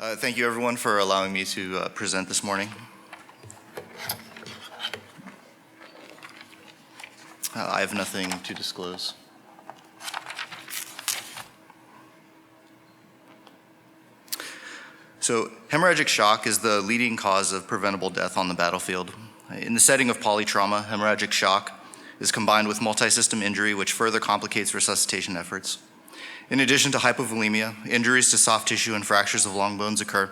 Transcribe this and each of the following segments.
Thank you everyone for allowing me to present this morning. I have nothing to disclose. So hemorrhagic shock is the leading cause of preventable death on the battlefield. In the setting of polytrauma, hemorrhagic shock is combined with multisystem injury, which further complicates resuscitation efforts. In addition to hypovolemia, injuries to soft tissue and fractures of long bones occur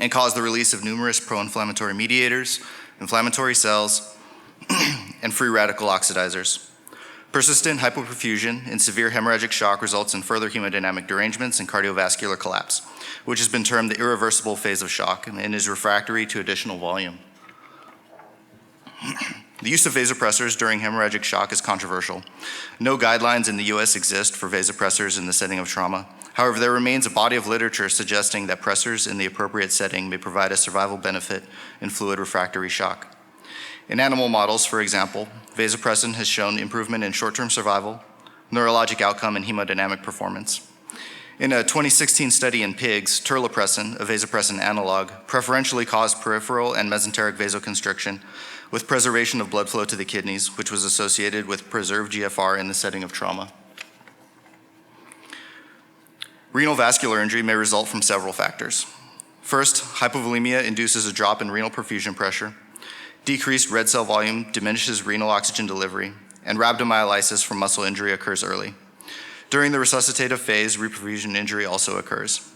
and cause the release of numerous pro-inflammatory mediators, inflammatory cells, and free radical oxidizers. Persistent hypoperfusion in severe hemorrhagic shock results in further hemodynamic derangements and cardiovascular collapse, which has been termed the irreversible phase of shock and is refractory to additional volume. The use of vasopressors during hemorrhagic shock is controversial. No guidelines in the US exist for vasopressors in the setting of trauma. However, there remains a body of literature suggesting that pressors in the appropriate setting may provide a survival benefit in fluid refractory shock. In animal models, for example, vasopressin has shown improvement in short-term survival, neurologic outcome, and hemodynamic performance. In a 2016 study in pigs, terlipressin, a vasopressin analog, preferentially caused peripheral and mesenteric vasoconstriction with preservation of blood flow to the kidneys, which was associated with preserved GFR in the setting of trauma. Renal vascular injury may result from several factors. First, hypovolemia induces a drop in renal perfusion pressure. Decreased red cell volume diminishes renal oxygen delivery, and rhabdomyolysis from muscle injury occurs early. During the resuscitative phase, reperfusion injury also occurs.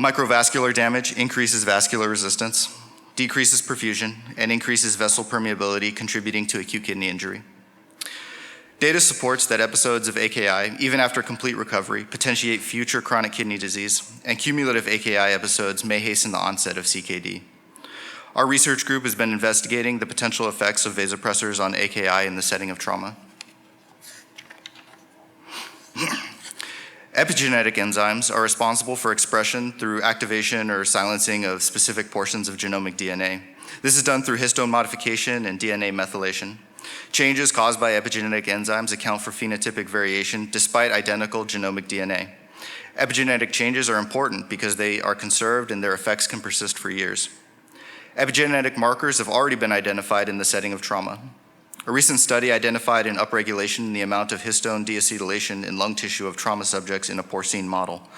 Microvascular damage increases vascular resistance, decreases perfusion, and increases vessel permeability, contributing to acute kidney injury. Data supports that episodes of AKI, even after complete recovery, potentiate future chronic kidney disease, and cumulative AKI episodes may hasten the onset of CKD. Our research group has been investigating the potential effects of vasopressors on AKI in the setting of trauma. Epigenetic enzymes are responsible for expression through activation or silencing of specific portions of genomic DNA. This is done through histone modification and DNA methylation. Changes caused by epigenetic enzymes account for phenotypic variation despite identical genomic DNA. Epigenetic changes are important because they are conserved and their effects can persist for years. Epigenetic markers have already been identified in the setting of trauma. A recent study identified an upregulation in the amount of histone deacetylation in lung tissue of trauma subjects in a porcine model.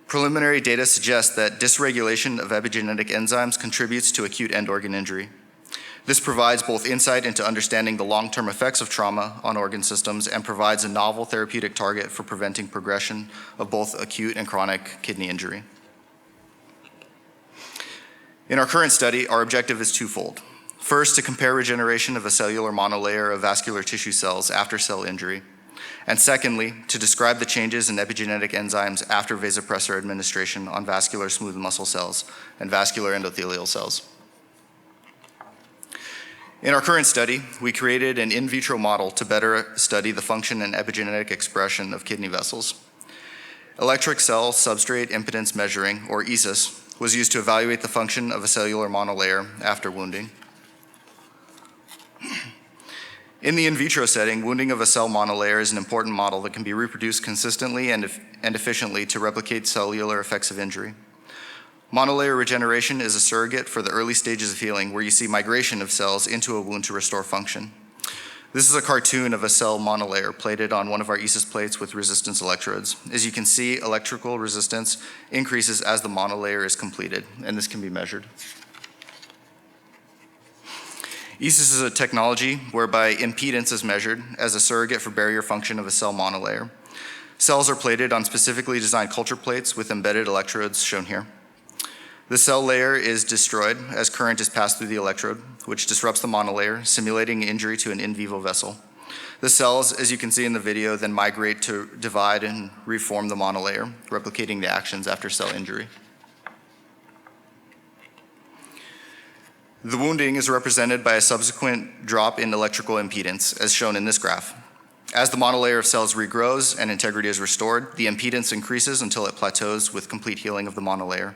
Preliminary data suggests that dysregulation of epigenetic enzymes contributes to acute end organ injury. This provides both insight into understanding the long-term effects of trauma on organ systems and provides a novel therapeutic target for preventing progression of both acute and chronic kidney injury. In our current study, our objective is twofold. First, to compare regeneration of a cellular monolayer of vascular tissue cells after cell injury. And secondly, to describe the changes in epigenetic enzymes after vasopressor administration on vascular smooth muscle cells and vascular endothelial cells. In our current study, we created an in vitro model to better study the function and epigenetic expression of kidney vessels. Electric cell substrate impedance measuring, or ECIS, was used to evaluate the function of a cellular monolayer after wounding. In the in vitro setting, wounding of a cell monolayer is an important model that can be reproduced consistently and efficiently to replicate cellular effects of injury. Monolayer regeneration is a surrogate for the early stages of healing, where you see migration of cells into a wound to restore function. This is a cartoon of a cell monolayer plated on one of our ECIS plates with resistance electrodes. As you can see, electrical resistance increases as the monolayer is completed, and this can be measured. ECIS is a technology whereby impedance is measured as a surrogate for barrier function of a cell monolayer. Cells are plated on specifically designed culture plates with embedded electrodes shown here. The cell layer is destroyed as current is passed through the electrode, which disrupts the monolayer, simulating injury to an in vivo vessel. The cells, as you can see in the video, then migrate to divide and reform the monolayer, replicating the actions after cell injury. The wounding is represented by a subsequent drop in electrical impedance, as shown in this graph. As the monolayer of cells regrows and integrity is restored, the impedance increases until it plateaus with complete healing of the monolayer.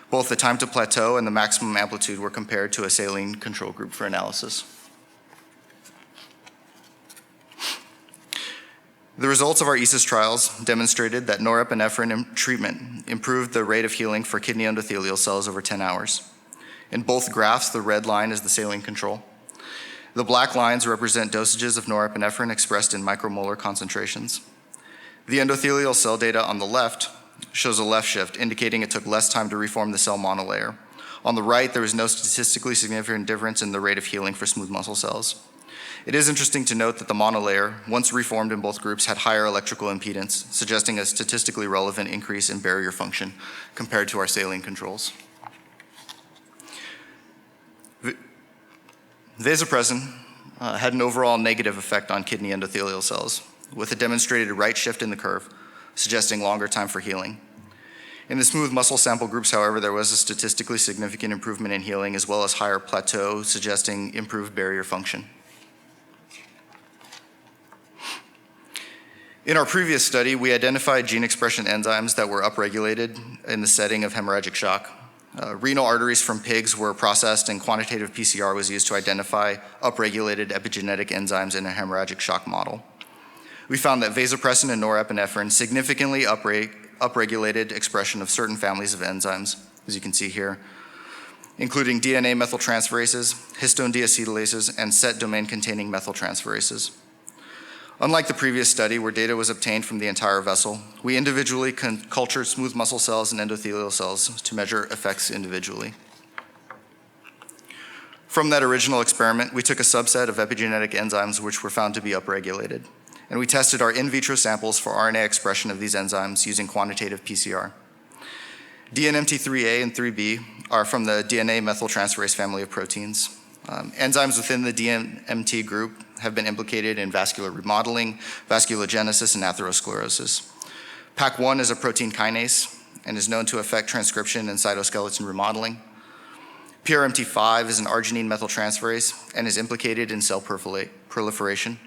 Both the time to plateau and the maximum amplitude were compared to a saline control group for analysis. The results of our ECIS trials demonstrated that norepinephrine treatment improved the rate of healing for kidney endothelial cells over 10 hours. In both graphs, the red line is the saline control. The black lines represent dosages of norepinephrine expressed in micromolar concentrations. The endothelial cell data on the left shows a left shift, indicating it took less time to reform the cell monolayer. On the right, there was no statistically significant difference in the rate of healing for smooth muscle cells. It is interesting to note that the monolayer, once reformed in both groups, had higher electrical impedance, suggesting a statistically relevant increase in barrier function compared to our saline controls. Vasopressin had an overall negative effect on kidney endothelial cells, with a demonstrated right shift in the curve, suggesting longer time for healing. In the smooth muscle sample groups, however, there was a statistically significant improvement in healing, as well as higher plateau, suggesting improved barrier function. In our previous study, we identified gene expression enzymes that were upregulated in the setting of hemorrhagic shock. Renal arteries from pigs were processed, and quantitative PCR was used to identify upregulated epigenetic enzymes in a hemorrhagic shock model. We found that vasopressin and norepinephrine significantly upregulated expression of certain families of enzymes, as you can see here, including DNA methyltransferases, histone deacetylases, and set domain-containing methyltransferases. Unlike the previous study, where data was obtained from the entire vessel, we individually cultured smooth muscle cells and endothelial cells to measure effects individually. From that original experiment, we took a subset of epigenetic enzymes which were found to be upregulated, and we tested our in vitro samples for RNA expression of these enzymes using quantitative PCR. DNMT3A and 3B are from the DNA methyltransferase family of proteins. Enzymes within the DNMT group have been implicated in vascular remodeling, vasculogenesis, and atherosclerosis. PAC1 is a protein kinase and is known to affect transcription and cytoskeleton remodeling. PRMT5 is an arginine methyltransferase and is implicated in cell proliferation.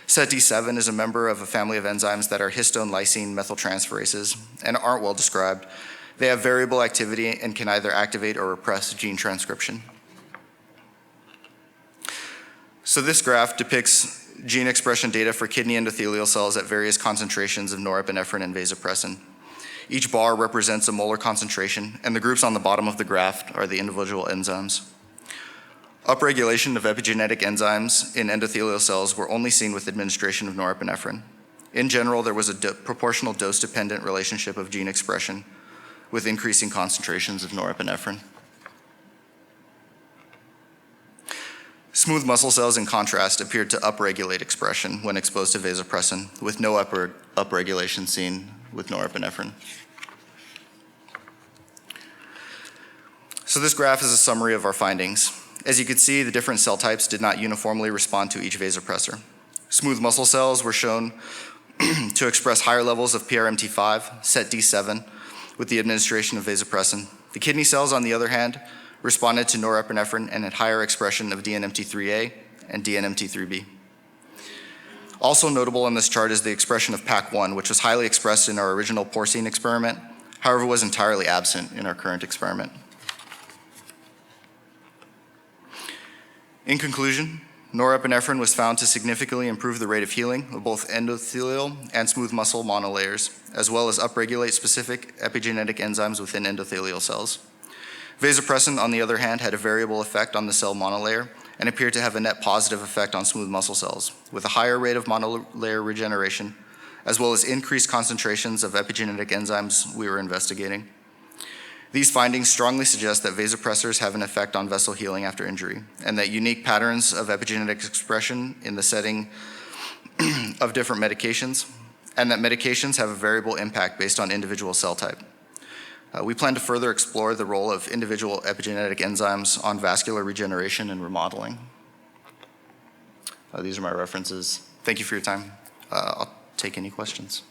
SETD7 is a member of a family of enzymes that are histone lysine methyltransferases and aren't well described. They have variable activity and can either activate or repress gene transcription. So this graph depicts gene expression data for kidney endothelial cells at various concentrations of norepinephrine and vasopressin. Each bar represents a molar concentration, and the groups on the bottom of the graph are the individual enzymes. Upregulation of epigenetic enzymes in endothelial cells were only seen with administration of norepinephrine. In general, there was a proportional dose-dependent relationship of gene expression with increasing concentrations of norepinephrine. Smooth muscle cells, in contrast, appeared to upregulate expression when exposed to vasopressin, with no upregulation seen with norepinephrine. So this graph is a summary of our findings. As you can see, the different cell types did not uniformly respond to each vasopressor. Smooth muscle cells were shown to express higher levels of PRMT5, SETD7, with the administration of vasopressin. The kidney cells, on the other hand, responded to norepinephrine and had higher expression of DNMT3A and DNMT3B. Also notable on this chart is the expression of PAC1, which was highly expressed in our original porcine experiment, however was entirely absent in our current experiment. In conclusion, norepinephrine was found to significantly improve the rate of healing of both endothelial and smooth muscle monolayers, as well as upregulate specific epigenetic enzymes within endothelial cells. Vasopressin, on the other hand, had a variable effect on the cell monolayer and appeared to have a net positive effect on smooth muscle cells, with a higher rate of monolayer regeneration, as well as increased concentrations of epigenetic enzymes we were investigating. These findings strongly suggest that vasopressors have an effect on vessel healing after injury, and that unique patterns of epigenetic expression in the setting of different medications, and that medications have a variable impact based on individual cell type. We plan to further explore the role of individual epigenetic enzymes on vascular regeneration and remodeling. These are my references. Thank you for your time. I'll take any questions.